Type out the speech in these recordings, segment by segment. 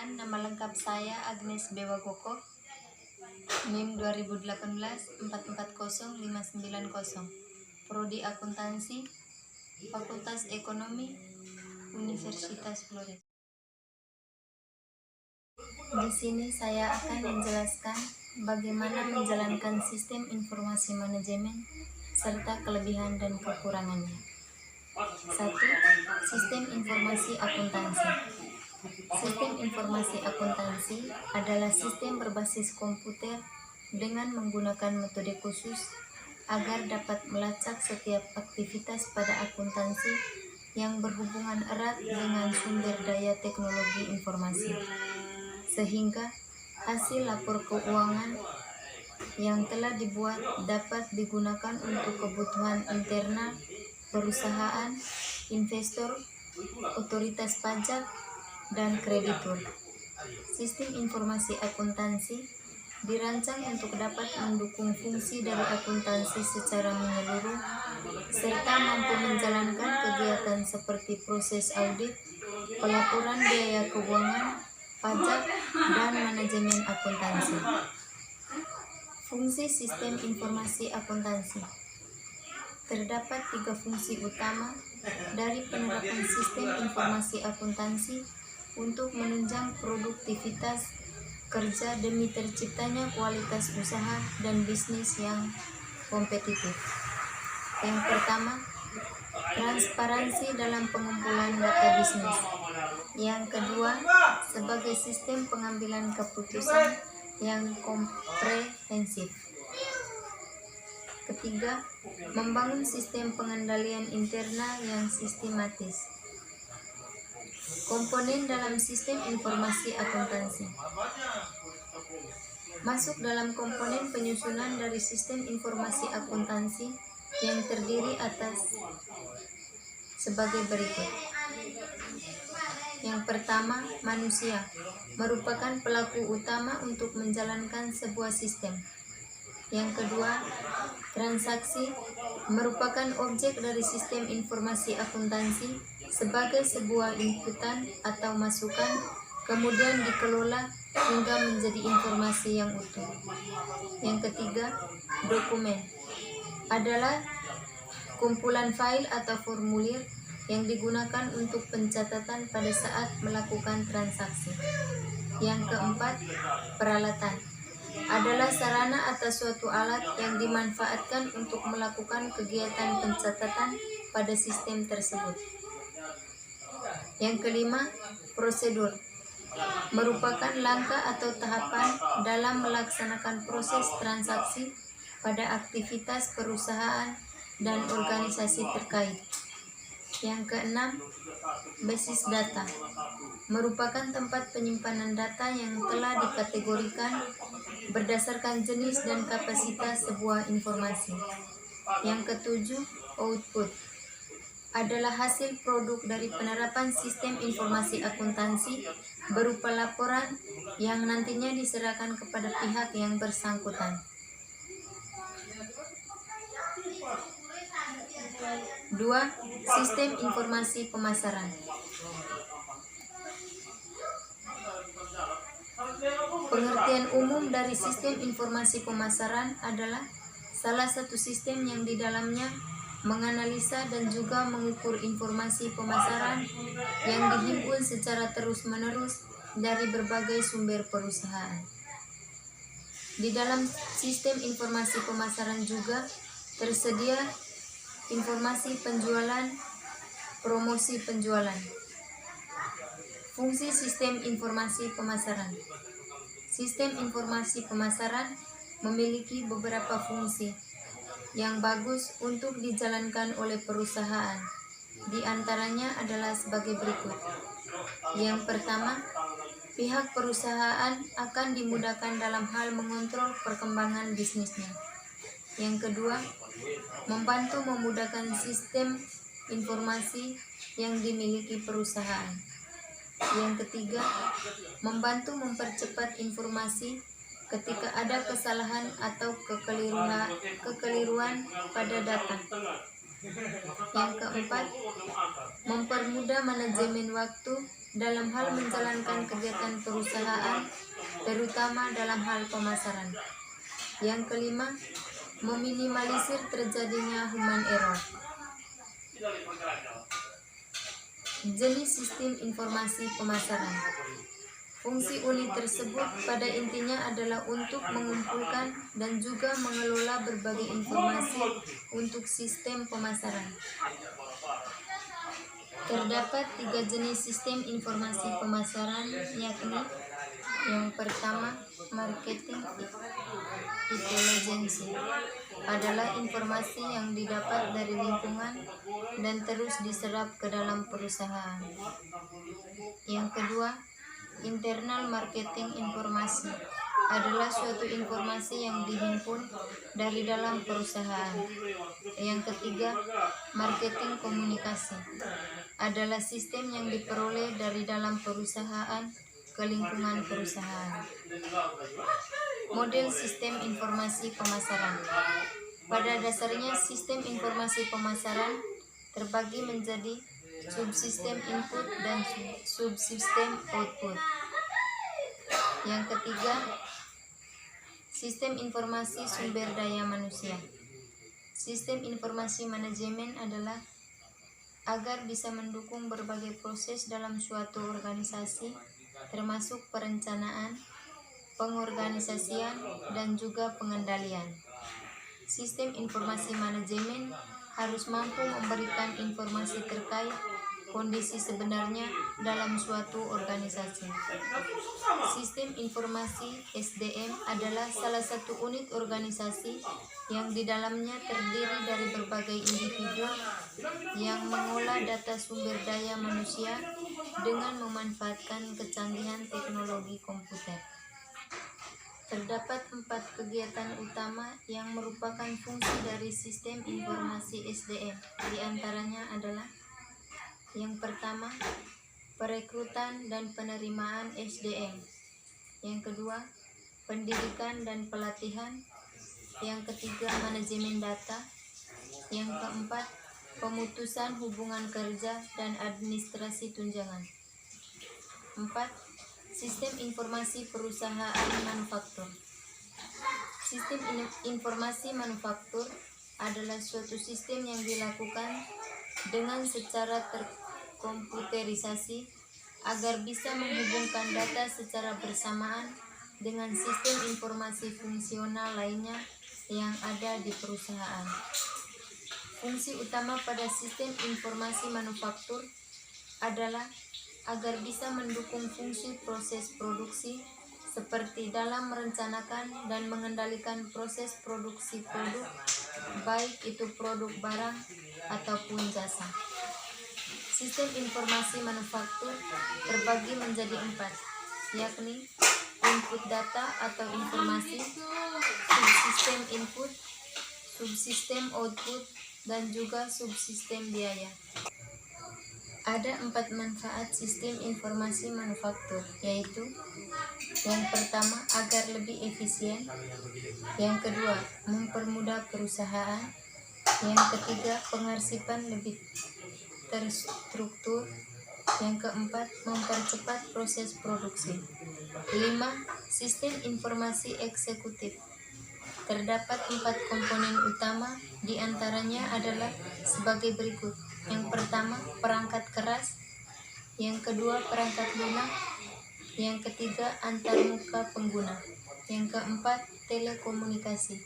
Nama lengkap saya Agnes Bewagoko, NIM 2018 440590, Prodi Akuntansi, Fakultas Ekonomi, Universitas Flores. Di sini saya akan menjelaskan bagaimana menjalankan sistem informasi manajemen serta kelebihan dan kekurangannya. 1. Sistem informasi akuntansi. Sistem informasi akuntansi adalah sistem berbasis komputer dengan menggunakan metode khusus agar dapat melacak setiap aktivitas pada akuntansi yang berhubungan erat dengan sumber daya teknologi informasi, sehingga hasil lapor keuangan yang telah dibuat dapat digunakan untuk kebutuhan internal perusahaan, investor, otoritas pajak, dan kreditur. Sistem informasi akuntansi dirancang untuk dapat mendukung fungsi dari akuntansi secara menyeluruh serta mampu menjalankan kegiatan seperti proses audit, pelaporan biaya keuangan, pajak, dan manajemen akuntansi. Fungsi sistem informasi akuntansi. Terdapat 3 fungsi utama dari penerapan sistem informasi akuntansi untuk menunjang produktivitas kerja demi terciptanya kualitas usaha dan bisnis yang kompetitif. Yang pertama, transparansi dalam pengumpulan data bisnis. Yang kedua, sebagai sistem pengambilan keputusan yang komprehensif. Ketiga, membangun sistem pengendalian internal yang sistematis. Komponen dalam sistem informasi akuntansi. Masuk dalam komponen penyusunan dari sistem informasi akuntansi yang terdiri atas sebagai berikut. Yang pertama, manusia merupakan pelaku utama untuk menjalankan sebuah sistem. Yang kedua, transaksi merupakan objek dari sistem informasi akuntansi sebagai sebuah inputan atau masukan, kemudian dikelola hingga menjadi informasi yang utuh. Yang ketiga, dokumen adalah kumpulan file atau formulir yang digunakan untuk pencatatan pada saat melakukan transaksi. Yang keempat, peralatan adalah sarana atau suatu alat yang dimanfaatkan untuk melakukan kegiatan pencatatan pada sistem tersebut. Yang kelima, prosedur merupakan langkah atau tahapan dalam melaksanakan proses transaksi pada aktivitas perusahaan dan organisasi terkait. Yang keenam, basis data merupakan tempat penyimpanan data yang telah dikategorikan berdasarkan jenis dan kapasitas sebuah informasi. Yang ketujuh, output adalah hasil produk dari penerapan sistem informasi akuntansi berupa laporan yang nantinya diserahkan kepada pihak yang bersangkutan. 2. Sistem informasi pemasaran. Pengertian umum dari sistem informasi pemasaran adalah salah satu sistem yang di dalamnya menganalisa dan juga mengukur informasi pemasaran yang dihimpun secara terus-menerus dari berbagai sumber perusahaan. Di dalam sistem informasi pemasaran juga tersedia informasi penjualan, promosi penjualan. Fungsi sistem informasi pemasaran. Sistem informasi pemasaran memiliki beberapa fungsi yang bagus untuk dijalankan oleh perusahaan. Di antaranya adalah sebagai berikut. Yang pertama, pihak perusahaan akan dimudahkan dalam hal mengontrol perkembangan bisnisnya. Yang kedua, membantu memudahkan sistem informasi yang dimiliki perusahaan. Yang ketiga, membantu mempercepat informasi ketika ada kesalahan atau kekeliruan pada data. Yang keempat, mempermudah manajemen waktu dalam hal menjalankan kegiatan perusahaan, terutama dalam hal pemasaran. Yang kelima, meminimalisir terjadinya human error. Jenis sistem informasi pemasaran. Fungsi unit tersebut pada intinya adalah untuk mengumpulkan dan juga mengelola berbagai informasi untuk sistem pemasaran. Terdapat 3 jenis sistem informasi pemasaran, yakni yang pertama, marketing intelligence adalah informasi yang didapat dari lingkungan dan terus diserap ke dalam perusahaan. Yang kedua, internal marketing informasi adalah suatu informasi yang dihimpun dari dalam perusahaan. Yang ketiga, marketing komunikasi adalah sistem yang diperoleh dari dalam perusahaan ke lingkungan perusahaan. Model sistem informasi pemasaran. Pada dasarnya, sistem informasi pemasaran terbagi menjadi subsistem input dan subsistem output. Yang ketiga, sistem informasi sumber daya manusia. Sistem informasi manajemen adalah agar bisa mendukung berbagai proses dalam suatu organisasi, termasuk perencanaan, pengorganisasian, dan juga pengendalian. Sistem informasi manajemen harus mampu memberikan informasi terkait kondisi sebenarnya dalam suatu organisasi. Sistem informasi SDM adalah salah satu unit organisasi yang di dalamnya terdiri dari berbagai individu yang mengolah data sumber daya manusia dengan memanfaatkan kecanggihan teknologi komputer. Terdapat 4 kegiatan utama yang merupakan fungsi dari sistem informasi SDM. Di antaranya adalah yang pertama, perekrutan dan penerimaan SDM. Yang kedua, pendidikan dan pelatihan. Yang ketiga, manajemen data. Yang keempat, pemutusan hubungan kerja dan administrasi tunjangan. 4. Sistem informasi perusahaan manufaktur. Sistem informasi manufaktur adalah suatu sistem yang dilakukan dengan secara terkomputerisasi agar bisa menghubungkan data secara bersamaan dengan sistem informasi fungsional lainnya yang ada di perusahaan. Fungsi utama pada sistem informasi manufaktur adalah agar bisa mendukung fungsi proses produksi seperti dalam merencanakan dan mengendalikan proses produksi produk, baik itu produk barang ataupun jasa. Sistem informasi manufaktur terbagi menjadi 4, yakni input data atau informasi, subsistem input, subsistem output, dan juga subsistem biaya. Ada 4 manfaat sistem informasi manufaktur, yaitu yang pertama, agar lebih efisien. Yang kedua, mempermudah perusahaan. Yang ketiga, pengarsipan lebih terstruktur. Yang keempat, mempercepat proses produksi. 5. Sistem informasi eksekutif. Terdapat 4 komponen utama, diantaranya adalah sebagai berikut. Yang pertama, perangkat keras. Yang kedua, perangkat lunak. Yang ketiga, antarmuka pengguna. Yang keempat, telekomunikasi.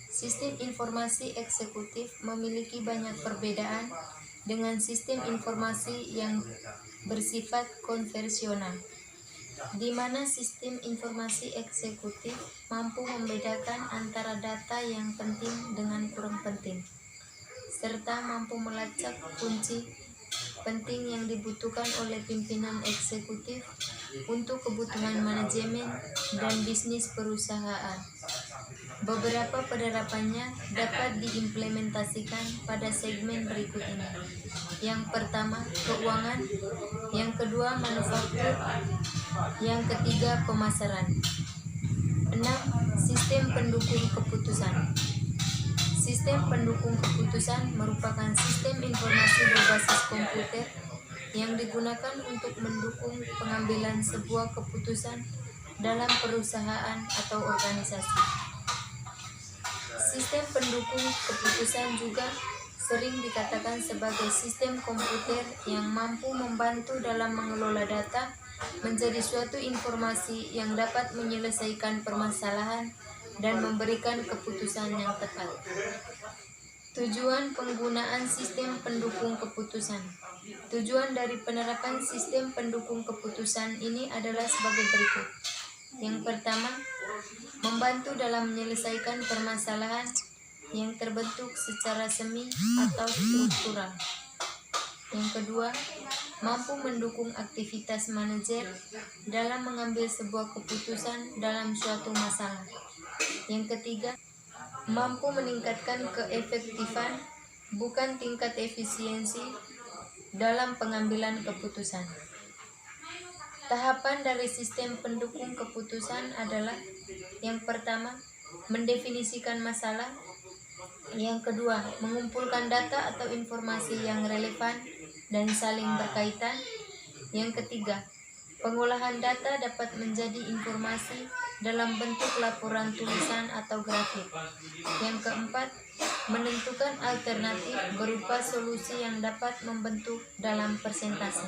Sistem informasi eksekutif memiliki banyak perbedaan dengan sistem informasi yang bersifat konvensional, di mana sistem informasi eksekutif mampu membedakan antara data yang penting dengan kurang penting, serta mampu melacak kunci penting yang dibutuhkan oleh pimpinan eksekutif untuk kebutuhan manajemen dan bisnis perusahaan. Beberapa penerapannya dapat diimplementasikan pada segmen berikut ini. Yang pertama, keuangan. Yang kedua, manufaktur. Yang ketiga, pemasaran. 6. Sistem pendukung keputusan. Sistem pendukung keputusan merupakan sistem informasi berbasis komputer yang digunakan untuk mendukung pengambilan sebuah keputusan dalam perusahaan atau organisasi. Sistem pendukung keputusan juga sering dikatakan sebagai sistem komputer yang mampu membantu dalam mengelola data menjadi suatu informasi yang dapat menyelesaikan permasalahan dan memberikan keputusan yang tepat. Tujuan penggunaan sistem pendukung keputusan. Tujuan dari penerapan sistem pendukung keputusan ini adalah sebagai berikut. Yang pertama, membantu dalam menyelesaikan permasalahan yang terbentuk secara semi atau struktural. Yang kedua, mampu mendukung aktivitas manajer dalam mengambil sebuah keputusan dalam suatu masalah. Yang ketiga, mampu meningkatkan keefektifan, bukan tingkat efisiensi, dalam pengambilan keputusan. Tahapan dari sistem pendukung keputusan adalah: yang pertama, mendefinisikan masalah. Yang kedua, mengumpulkan data atau informasi yang relevan dan saling berkaitan. Yang ketiga, pengolahan data dapat menjadi informasi dalam bentuk laporan tulisan atau grafik. Yang keempat, menentukan alternatif berupa solusi yang dapat membentuk dalam persentase.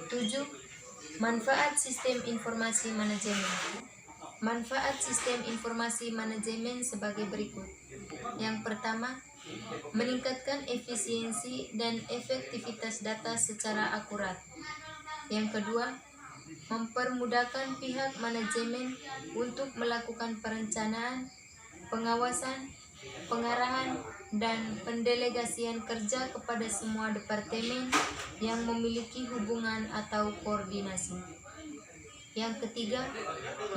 7. Manfaat sistem informasi manajemen. Manfaat sistem informasi manajemen sebagai berikut. Yang pertama, meningkatkan efisiensi dan efektivitas data secara akurat. Yang kedua, mempermudahkan pihak manajemen untuk melakukan perencanaan, pengawasan, pengarahan, dan pendelegasian kerja kepada semua departemen yang memiliki hubungan atau koordinasi. Yang ketiga,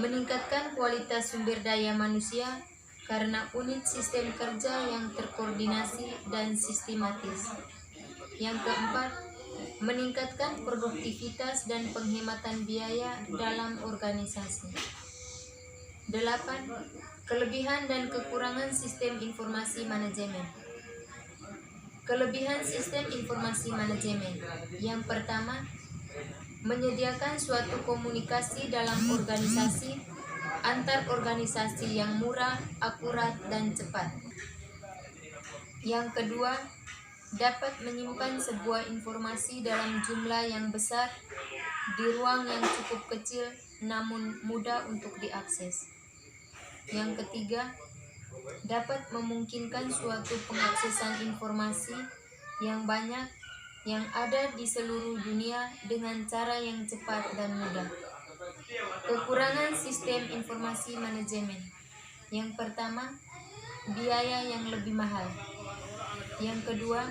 meningkatkan kualitas sumber daya manusia karena unit sistem kerja yang terkoordinasi dan sistematis. Yang keempat, meningkatkan produktivitas dan penghematan biaya dalam organisasi. 8. Kelebihan dan kekurangan sistem informasi manajemen. Kelebihan sistem informasi manajemen. Yang pertama, menyediakan suatu komunikasi dalam organisasi antar organisasi yang murah, akurat, dan cepat. Yang kedua, dapat menyimpan sebuah informasi dalam jumlah yang besar di ruang yang cukup kecil namun mudah untuk diakses. Yang ketiga, dapat memungkinkan suatu pengaksesan informasi yang banyak yang ada di seluruh dunia dengan cara yang cepat dan mudah. Kekurangan sistem informasi manajemen. Yang pertama, biaya yang lebih mahal. Yang kedua,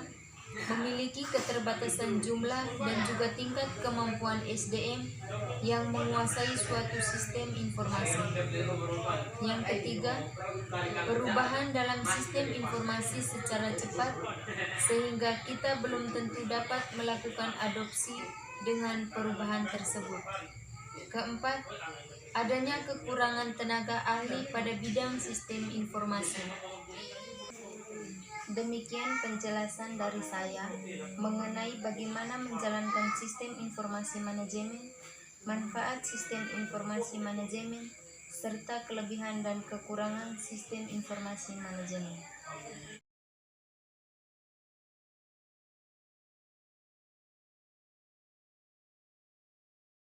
memiliki keterbatasan jumlah dan juga tingkat kemampuan SDM yang menguasai suatu sistem informasi. Yang ketiga, perubahan dalam sistem informasi secara cepat sehingga kita belum tentu dapat melakukan adopsi dengan perubahan tersebut. Keempat, adanya kekurangan tenaga ahli pada bidang sistem informasi. Demikian penjelasan dari saya mengenai bagaimana menjalankan sistem informasi manajemen, manfaat sistem informasi manajemen, serta kelebihan dan kekurangan sistem informasi manajemen.